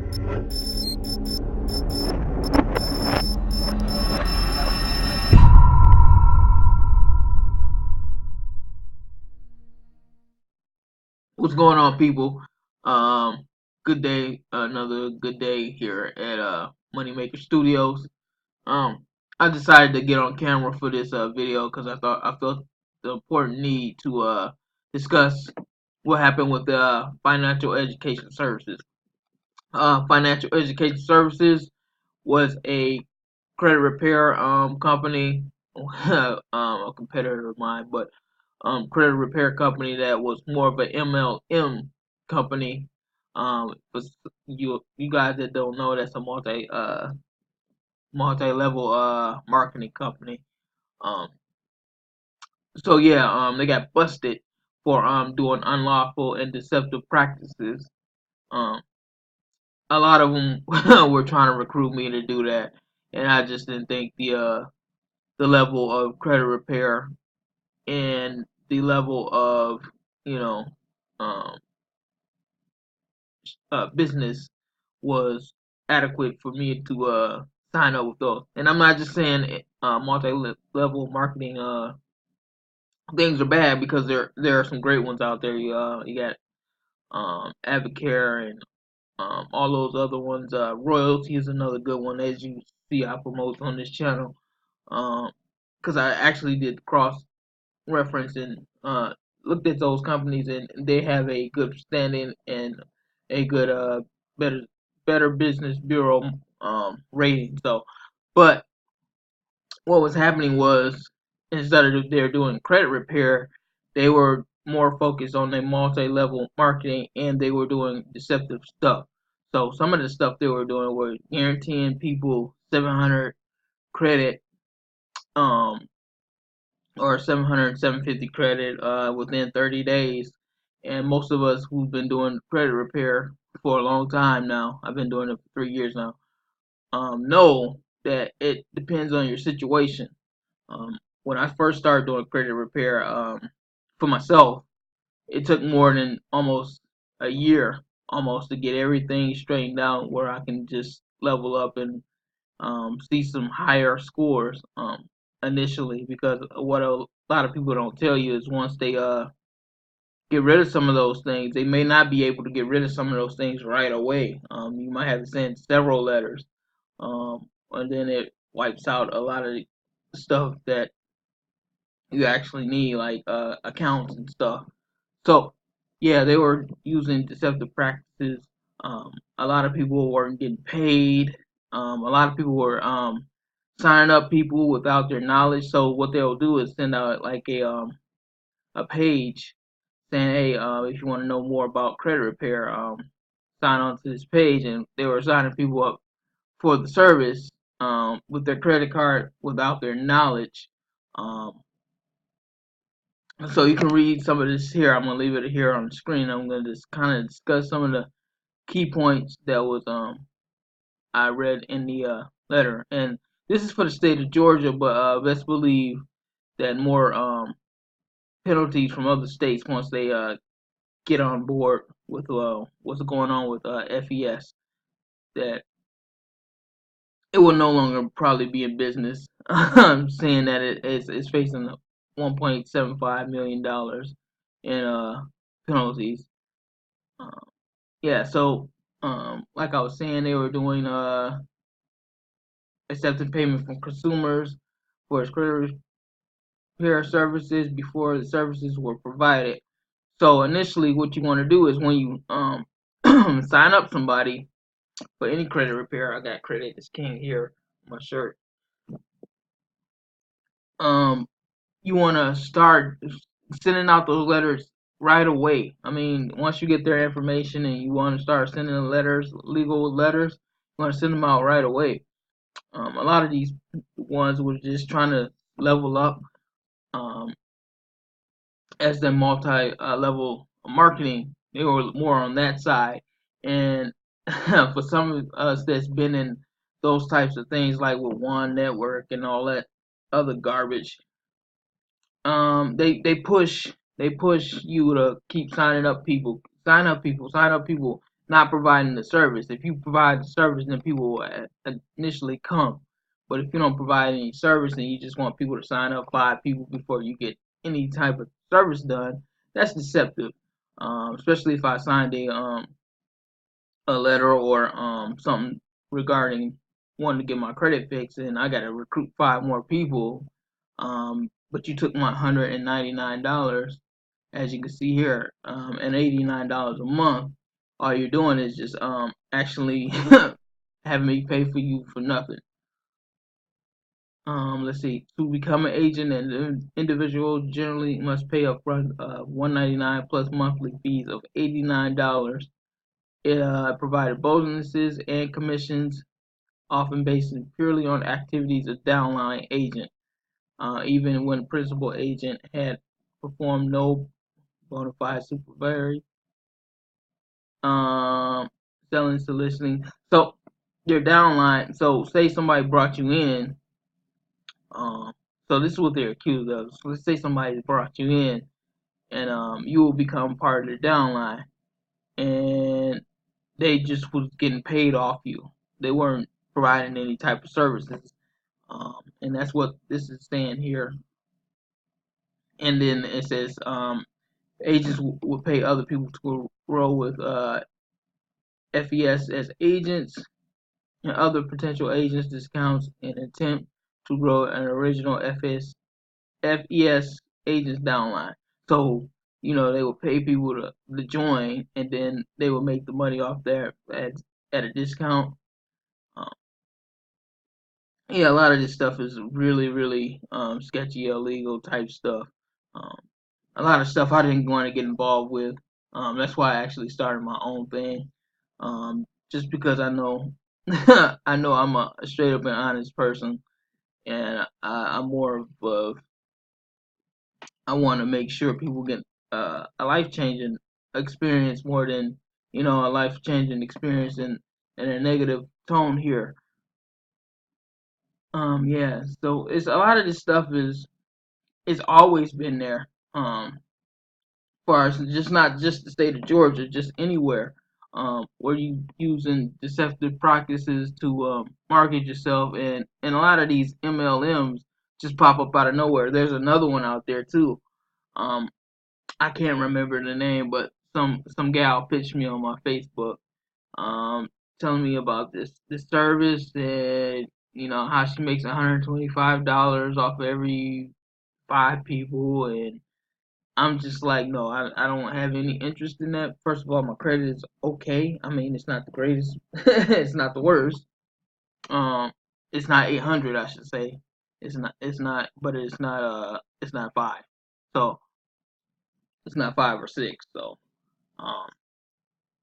What's going on, people? Good day. Another good day here at Moneymaker Studios. Um, I decided to get on camera for this video because I felt the important need to discuss what happened with financial education services. Financial education services was a credit repair company, a competitor of mine, but credit repair company that was more of an MLM company. For you guys that don't know, that's a multi level marketing company. Um, so yeah, they got busted for doing unlawful and deceptive practices. Um, a lot of them were trying to recruit me to do that, and I just didn't think the level of credit repair and the level of you know um, business was adequate for me to sign up with those. And I'm not just saying multi-level marketing things are bad, because there are some great ones out there. You got Advocare and all those other ones. Royalty is another good one, as you see I promote on this channel. Because I actually did cross reference and looked at those companies, and they have a good standing and a good better better business bureau rating. So, but what was happening was, instead of they're doing credit repair, they were more focused on their multi-level marketing, and they were doing deceptive stuff. So some of the stuff they were doing were guaranteeing people 700 credit, um, or 700, 750 credit within 30 days. And most of us who've been doing credit repair for a long time now, I've been doing it for 3 years now, know that it depends on your situation. When I first started doing credit repair for myself, it took more than almost a year almost to get everything straightened out where I can just level up and see some higher scores initially, because what a lot of people don't tell you is, once they get rid of some of those things, they may not be able to get rid of some of those things right away. You might have to send several letters, and then it wipes out a lot of the stuff that you actually need, like accounts and stuff. So, yeah, they were using deceptive practices. A lot of people weren't getting paid. A lot of people were signing up people without their knowledge. So what they'll do is send out like a page saying, "Hey, if you want to know more about credit repair, sign on to this page." And they were signing people up for the service with their credit card without their knowledge. Um, so you can read some of this here. I'm gonna leave it here on the screen. I'm gonna just kind of discuss some of the key points that was I read in the letter. And this is for the state of Georgia, but best believe that more penalties from other states, once they get on board with what's going on with FES, that it will no longer probably be in business. Saying that it's facing $1.75 million in penalties. Uh, yeah, so like I was saying, they were doing accepting payment from consumers for its credit repair services before the services were provided. So initially, what you want to do is, when you sign up somebody for any credit repair, I got Credit is King here on my shirt. Um, you want to start sending out those letters right away. I mean, once you get their information and you want to start sending the letters, legal letters, you want to send them out right away. A lot of these ones were just trying to level up um, as the multi-level marketing. They were more on that side, and for some of us that's been in those types of things, like with One Network and all that other garbage, they push you to keep signing up people, sign up people, sign up people, not providing the service. If you provide the service, then people will initially come. But if you don't provide any service and you just want people to sign up 5 people before you get any type of service done, that's deceptive. Especially if I signed a letter or something regarding wanting to get my credit fixed and I got to recruit 5 more people. But you took my $199, as you can see here, and $89 a month. All you're doing is just actually having me pay for you for nothing. Let's see. To become an agent, an individual generally must pay upfront $199 plus monthly fees of $89. It provided bonuses and commissions, often based purely on activities of downline agent. Even when principal agent had performed no bona fide supervisory, um, selling, soliciting. So your downline. So say somebody brought you in. Um, so this is what they're accused of. So let's say somebody brought you in, and you will become part of the downline, and they just was getting paid off you. They weren't providing any type of services, and that's what this is saying here. And then it says agents will pay other people to grow with FES as agents and other potential agents discounts in an attempt to grow an original FES agents downline. So they will pay people to join, and then they will make the money off there at a discount. Um, yeah, a lot of this stuff is really, really sketchy, illegal type stuff. Um, a lot of stuff I didn't want to get involved with. That's why I actually started my own thing. Just because I know, I know I'm a straight up and honest person, and I'm more of I want to make sure people get a life changing experience more than a life changing experience in a negative tone here. Yeah. So it's a lot of this stuff is it's always been there. Far as just not just the state of Georgia, just anywhere. Where you using deceptive practices to market yourself, and a lot of these MLMs just pop up out of nowhere. There's another one out there too. Um, I can't remember the name, but some gal pitched me on my Facebook, um, telling me about this service and how she makes $125 off of every 5 people, and I'm just like, no, I don't have any interest in that. First of all, my credit is okay. I mean, it's not the greatest, it's not the worst. Um, it's not 800, I should say. It's not, but it's not five. So it's not 5 or 6. So um,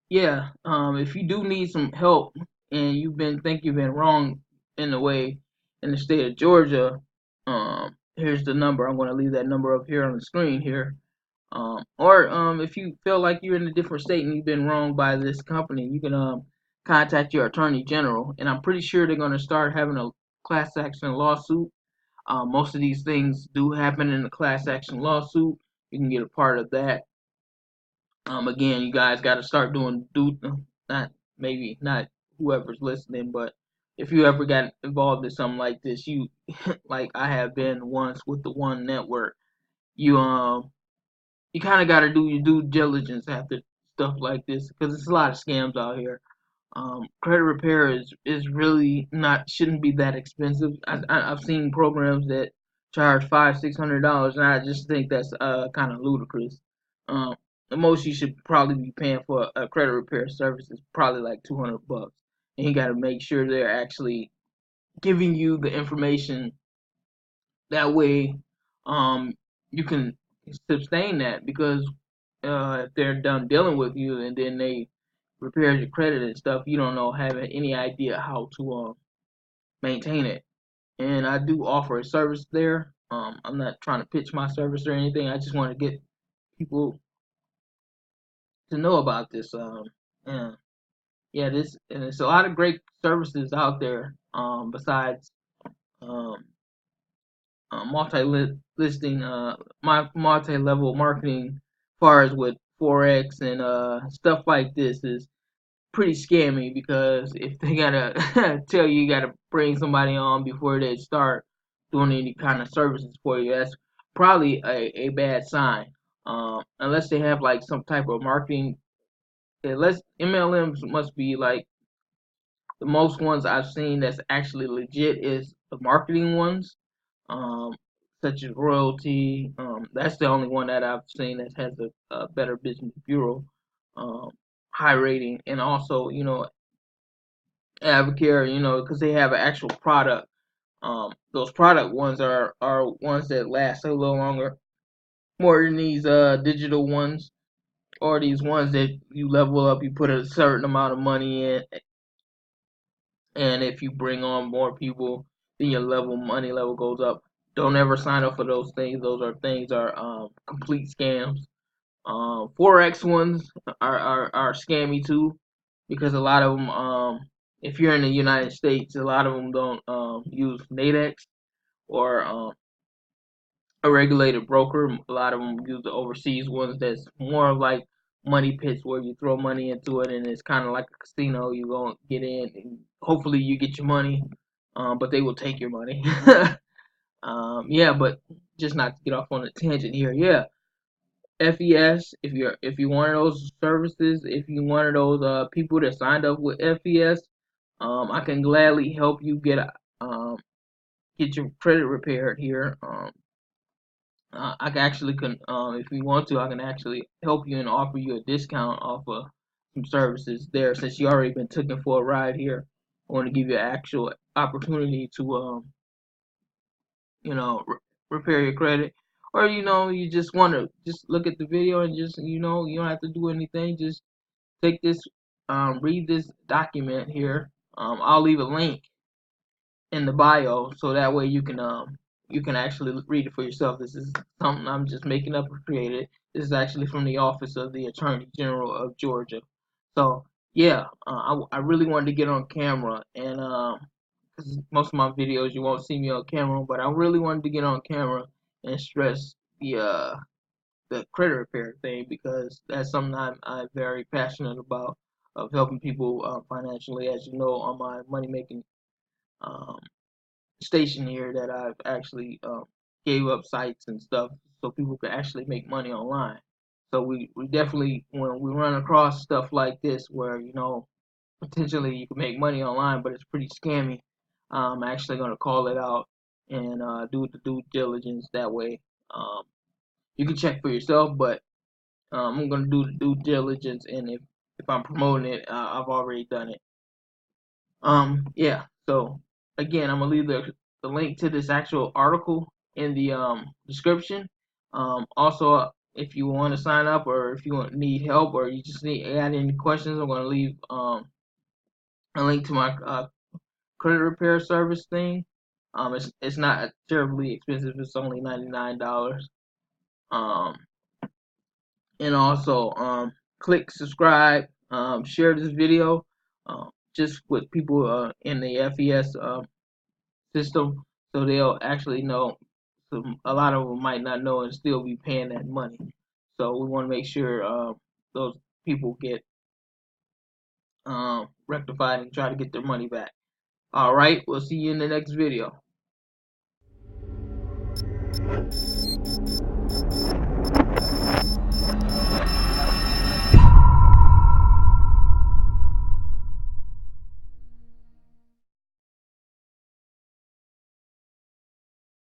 yeah, if you do need some help and you've been wrong in a way in the state of Georgia, here's the number. I'm going to leave that number up here on the screen here. Or if you feel like you're in a different state and you've been wronged by this company, you can contact your attorney general, and I'm pretty sure they're going to start having a class action lawsuit. Most of these things do happen in a class action lawsuit. You can get a part of that. Again, you guys got to start not maybe not whoever's listening, but if you ever got involved in something like this, you like I have been once with the One Network, you you kind of got to do your due diligence after stuff like this because there's a lot of scams out here. Credit repair is really not shouldn't be that expensive. I've seen programs that charge $500-600, and I just think that's kind of ludicrous. Um, the most you should probably be paying for a credit repair service is probably like $200, and you got to make sure they're actually giving you the information. That way, um, you can sustain that because if they're done dealing with you and then they repair your credit and stuff, you don't know having any idea how to maintain it. And I do offer a service there. I'm not trying to pitch my service or anything. I just want to get people to know about this. And yeah, this and there's a lot of great services out there. Besides um, multi-listing, my multi-level marketing, as far as with forex and stuff like this is. pretty scammy, because if they gotta tell you gotta bring somebody on before they start doing any kind of services for you, that's probably a bad sign. Unless they have like some type of marketing, unless MLMs must be like, the most ones I've seen that's actually legit is the marketing ones, um, such as Royalty. That's the only one that I've seen that has a Better Business Bureau um, high rating, and also Advocare, because they have an actual product. Those product ones are ones that last a little longer, more than these digital ones, or these ones that you level up, you put a certain amount of money in, and if you bring on more people, then your money level goes up. Don't ever sign up for those things. Those are complete scams. Forex ones are scammy too, because a lot of them, if you're in the United States, a lot of them don't use Nadex or a regulated broker. A lot of them use the overseas ones that's more like money pits, where you throw money into it and it's kind of like a casino. You go and get in and hopefully you get your money, but they will take your money. Yeah, but just not to get off on a tangent here. Yeah, FES. If you one of those services, if you one of those people that signed up with FES, I can gladly help you um get your credit repaired here. I can actually if you want to, I can actually help you and offer you a discount off of some services there, since you already been taken for a ride here. I want to give you an actual opportunity to you know re- repair your credit, or you just want to just look at the video and just you don't have to do anything. Just take this, read this document here. I'll leave a link in the bio, so that way you can actually read it for yourself. This is something I'm just making up or created. This is actually from the office of the Attorney General of Georgia. So yeah, I really wanted to get on camera, and 'cause most of my videos you won't see me on camera, but I really wanted to get on camera and stress the credit repair thing, because that's something I'm very passionate about, of helping people financially, as you know, on my money making um, station here, that I've actually gave up sites and stuff so people could actually make money online. So we definitely, when we run across stuff like this where potentially you can make money online but it's pretty scammy, I'm actually going to call it out and do the due diligence. That way um, you can check for yourself, but I'm going to do the due diligence, and if I'm promoting it, I've already done it. Yeah. So again, I'm gonna leave the link to this actual article in the description. Also, if you want to sign up, or if need help, or you just need add any questions, I'm gonna leave a link to my credit repair service thing. It's not terribly expensive. It's only $99. Um, and also click subscribe. Share this video. Just with people in the FES system, so they'll actually know. So a lot of them might not know and still be paying that money. So we want to make sure those people get rectified and try to get their money back. All right, we'll see you in the next video.